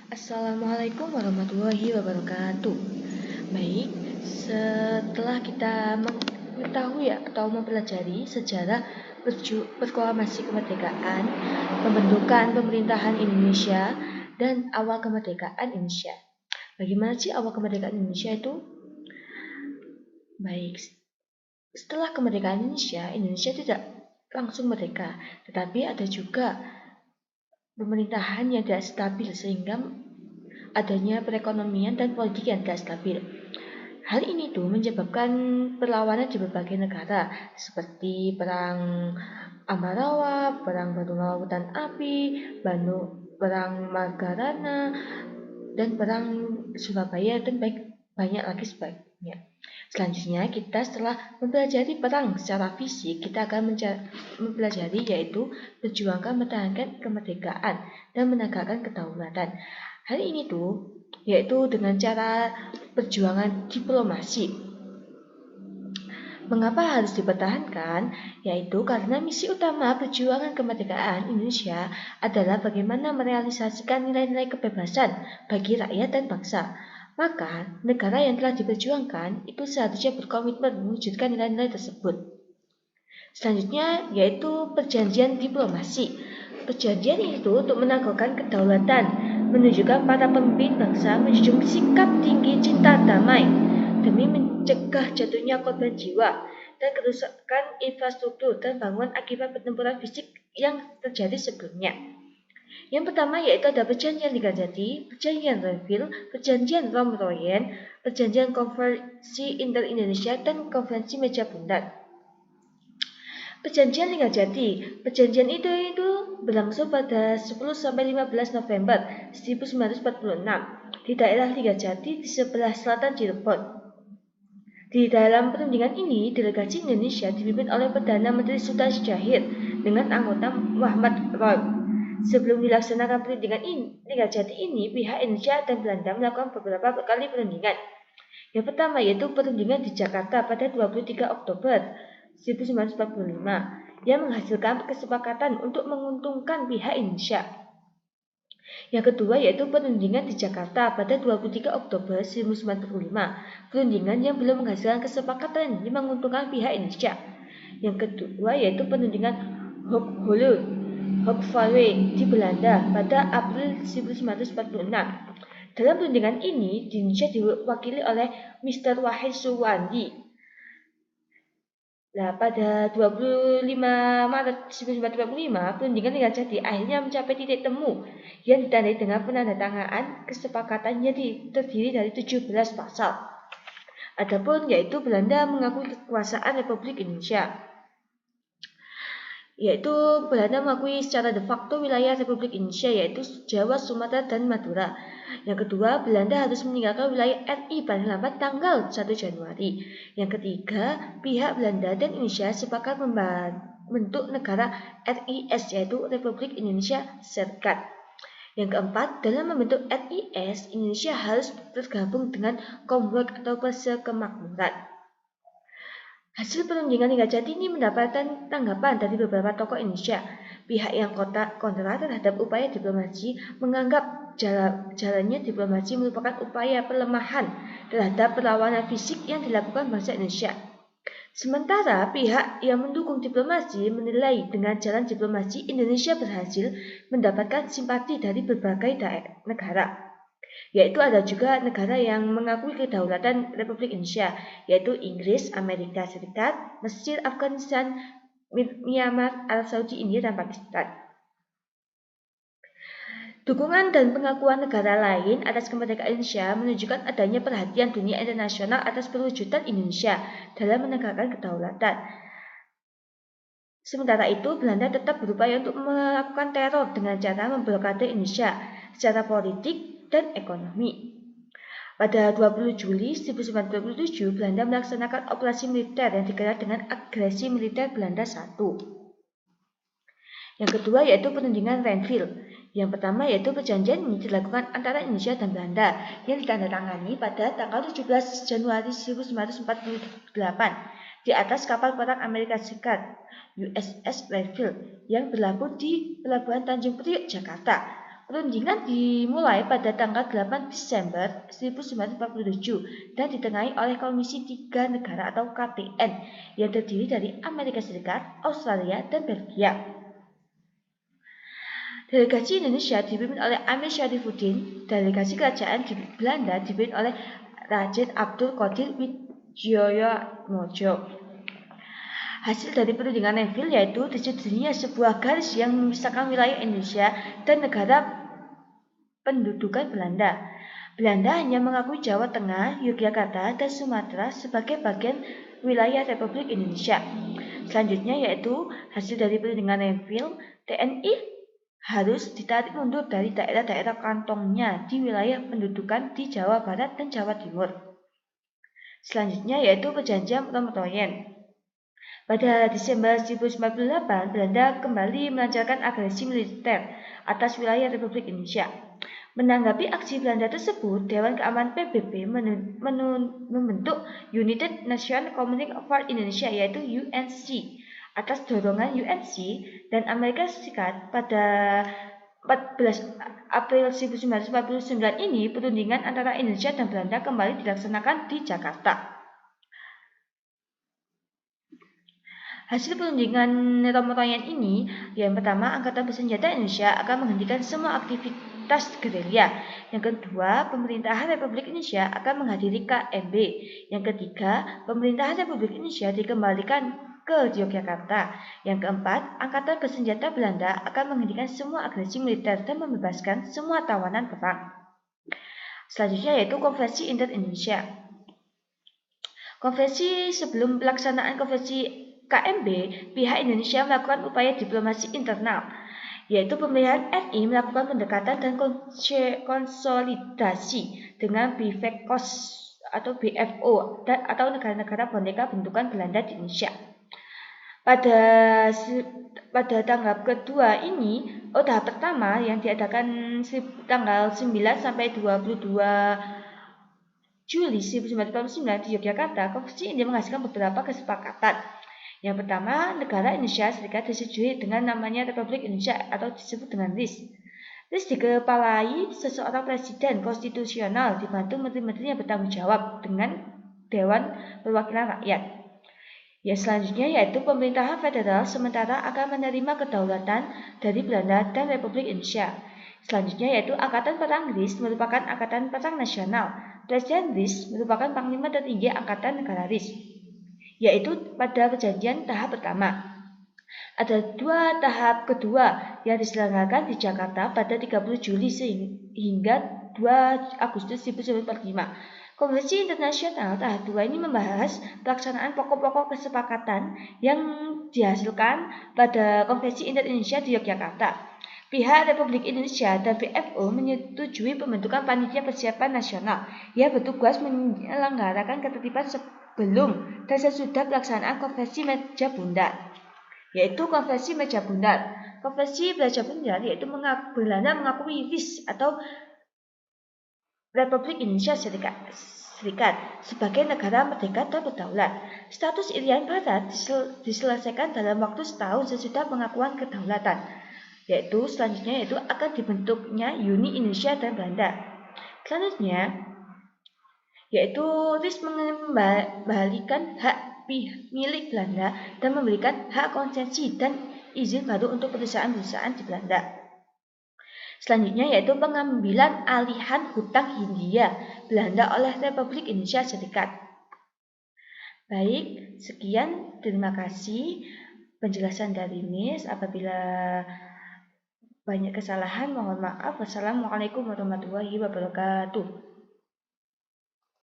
Assalamualaikum warahmatullahi wabarakatuh. Baik, setelah kita mengetahui atau mempelajari sejarah proklamasi kemerdekaan, pembentukan pemerintahan Indonesia, dan awal kemerdekaan Indonesia. Bagaimana sih awal kemerdekaan Indonesia itu? Baik, setelah kemerdekaan Indonesia tidak langsung merdeka, tetapi ada juga pemerintahan yang tidak stabil sehingga adanya perekonomian dan politik yang tidak stabil. Hal ini tuh menyebabkan perlawanan di berbagai negara seperti perang Ambarawa, perang Batu Lautan Api, perang Margarana, dan perang Surabaya dan banyak lagi sebagainya. Selanjutnya kita setelah mempelajari perang secara fisik, kita akan mempelajari yaitu perjuangan mempertahankan kemerdekaan dan menegakkan kedaulatan. Hal ini tuh yaitu dengan cara perjuangan diplomasi. Mengapa harus dipertahankan? Yaitu karena misi utama perjuangan kemerdekaan Indonesia adalah bagaimana merealisasikan nilai-nilai kebebasan bagi rakyat dan bangsa. Maka, negara yang telah diperjuangkan itu seharusnya berkomitmen mewujudkan nilai-nilai tersebut. Selanjutnya yaitu perjanjian diplomasi. Perjanjian itu untuk menangguhkan kedaulatan, menunjukkan para pemimpin bangsa menjunjung sikap tinggi cinta damai demi mencegah jatuhnya korban jiwa dan kerusakan infrastruktur dan bangunan akibat pertempuran fisik yang terjadi sebelumnya. Yang pertama yaitu ada perjanjian Liganjati, perjanjian Renville, perjanjian Romroyen, perjanjian Konferensi Inter-Indonesia, dan konferensi Meja Buntar. Perjanjian Liganjati. Perjanjian itu berlangsung pada 10-15 November 1946 di daerah Liganjati di sebelah selatan Cirebon. Di dalam perundingan ini, delegasi Indonesia dipimpin oleh Perdana Menteri Sultan Syahrir dengan anggota Muhammad Roy. Sebelum dilaksanakan perundingan Liganjati ini, pihak Indonesia dan Belanda melakukan beberapa kali perundingan. Yang pertama yaitu perundingan di Jakarta pada 23 Oktober 1945 yang menghasilkan kesepakatan untuk menguntungkan pihak Indonesia. Yang kedua yaitu perundingan di Jakarta pada 23 Oktober 1945, perundingan yang belum menghasilkan kesepakatan yang menguntungkan pihak Indonesia. Yang kedua yaitu perundingan Hoogvliet di Belanda pada April 1946. Dalam perundingan ini, Indonesia diwakili oleh Mr. Wahid Suwandi. Nah, pada 25 Maret 1945, perundingan Liganjati akhirnya mencapai titik temu yang ditandai dengan penandatanganan kesepakatan yang terdiri dari 17 pasal. Adapun yaitu Belanda mengakui kekuasaan Republik Indonesia. Yaitu Belanda mengakui secara de facto wilayah Republik Indonesia yaitu Jawa, Sumatera, dan Madura. Yang kedua, Belanda harus meninggalkan wilayah RI paling lambat tanggal 1 Januari. Yang ketiga, pihak Belanda dan Indonesia sepakat membentuk negara RIS yaitu Republik Indonesia Serikat. Yang keempat, dalam membentuk RIS, Indonesia harus bergabung dengan Commonwealth atau Persemakmuran. Hasil perundingan Liganjati ini mendapatkan tanggapan dari beberapa tokoh Indonesia. Pihak yang kontra terhadap upaya diplomasi menganggap jalannya diplomasi merupakan upaya pelemahan terhadap perlawanan fisik yang dilakukan bangsa Indonesia. Sementara pihak yang mendukung diplomasi menilai dengan jalan diplomasi Indonesia berhasil mendapatkan simpati dari berbagai negara. Yaitu ada juga negara yang mengakui kedaulatan Republik Indonesia, yaitu Inggris, Amerika Serikat, Mesir, Afghanistan, Myanmar, Arab Saudi, India, dan Pakistan. Dukungan dan pengakuan negara lain atas kemerdekaan Indonesia menunjukkan adanya perhatian dunia internasional atas perwujudan Indonesia dalam menegakkan kedaulatan. Sementara itu, Belanda tetap berupaya untuk melakukan teror dengan cara memblokade Indonesia secara politik dan ekonomi. Pada 20 Juli 1927, Belanda melaksanakan operasi militer yang dikenal dengan agresi militer Belanda I. Yang kedua yaitu perundingan Renville. Yang pertama yaitu perjanjian ini dilakukan antara Indonesia dan Belanda yang ditandatangani pada tanggal 17 Januari 1948 di atas kapal perang Amerika Serikat USS Renville yang berlabuh di Pelabuhan Tanjung Priok, Jakarta. Perundingan dimulai pada tanggal 8 Desember 1947 dan ditengahi oleh Komisi Tiga Negara atau KTN yang terdiri dari Amerika Serikat, Australia, dan Belgia. Delegasi Indonesia dipimpin oleh Amir Syarifuddin, delegasi kerajaan di Belanda dipimpin oleh Raden Abdul Qadir Widjojomojo. Hasil dari perundingan Neville yaitu terjadinya sebuah garis yang memisahkan wilayah Indonesia dan negara pendudukan Belanda. Belanda hanya mengakui Jawa Tengah, Yogyakarta, dan Sumatera sebagai bagian wilayah Republik Indonesia. Selanjutnya yaitu hasil dari perundingan Neville, TNI harus ditarik mundur dari daerah-daerah kantongnya di wilayah pendudukan di Jawa Barat dan Jawa Timur. Selanjutnya yaitu Perjanjian Romotoyen. Pada Desember 1998, Belanda kembali melancarkan agresi militer atas wilayah Republik Indonesia. Menanggapi aksi Belanda tersebut, Dewan Keamanan PBB membentuk United Nations Committee for Indonesia yaitu UNC. Atas dorongan UNC dan Amerika Serikat pada 14 April 1949 ini, perundingan antara Indonesia dan Belanda kembali dilaksanakan di Jakarta. Hasil perundingan Romotoyen ini, yang pertama, Angkatan Bersenjata Indonesia akan menghentikan semua aktivitas gerilya. Yang kedua, pemerintahan Republik Indonesia akan menghadiri KMB. Yang ketiga, pemerintahan Republik Indonesia dikembalikan ke Yogyakarta. Yang keempat, Angkatan Bersenjata Belanda akan menghentikan semua agresi militer dan membebaskan semua tawanan perang. Selanjutnya yaitu Konferensi Inter-Indonesia. Konferensi sebelum pelaksanaan konferensi KMB, pihak Indonesia melakukan upaya diplomasi internal, yaitu pemilihan RI melakukan pendekatan dan konsolidasi dengan BVCOS atau BFO atau negara-negara boneka bentukan Belanda di Indonesia. Pada tanggal kedua ini, tahap pertama yang diadakan tanggal 9 sampai 22 Juli 1949 di Yogyakarta, konferensi ini menghasilkan beberapa kesepakatan. Yang pertama, negara Indonesia Serikat disetujui dengan namanya Republik Indonesia atau disebut dengan RIS. RIS dikepalai seseorang presiden konstitusional dibantu menteri-menteri yang bertanggung jawab dengan Dewan Perwakilan Rakyat. Yang selanjutnya yaitu pemerintahan federal sementara akan menerima kedaulatan dari Belanda dan Republik Indonesia. Selanjutnya yaitu Angkatan Perang RIS merupakan Angkatan Perang Nasional. Presiden RIS merupakan Panglima Tertinggi Angkatan Negara RIS, yaitu pada perjanjian tahap pertama. Ada dua tahap kedua yang diselenggarakan di Jakarta pada 30 Juli hingga 2 Agustus 1945. Konferensi Internasional tahap 2 ini membahas pelaksanaan pokok-pokok kesepakatan yang dihasilkan pada Konferensi Inter-Indonesia di Yogyakarta. Pihak Republik Indonesia dan BFO menyetujui pembentukan panitia persiapan nasional yang bertugas menyelenggarakan ketertiban sebelum dan sesudah pelaksanaan konferensi meja bundar, yaitu konferensi meja bundar. Konferensi meja bundar yaitu Belanda mengakui RIS atau Republik Indonesia Serikat sebagai negara merdeka dan berdaulat. Status Irian Barat diselesaikan dalam waktu setahun sesudah pengakuan kedaulatan. Selanjutnya akan dibentuknya Uni Indonesia dan Belanda. Selanjutnya yaitu RIS mengembalikan hak milik Belanda dan memberikan hak konsesi dan izin baru untuk perusahaan-perusahaan di Belanda. Selanjutnya yaitu pengambilan alihan hutang Hindia Belanda oleh Republik Indonesia Serikat. Baik, sekian, terima kasih penjelasan dari Miss. Apabila banyak kesalahan, mohon maaf. Wassalamualaikum warahmatullahi wabarakatuh.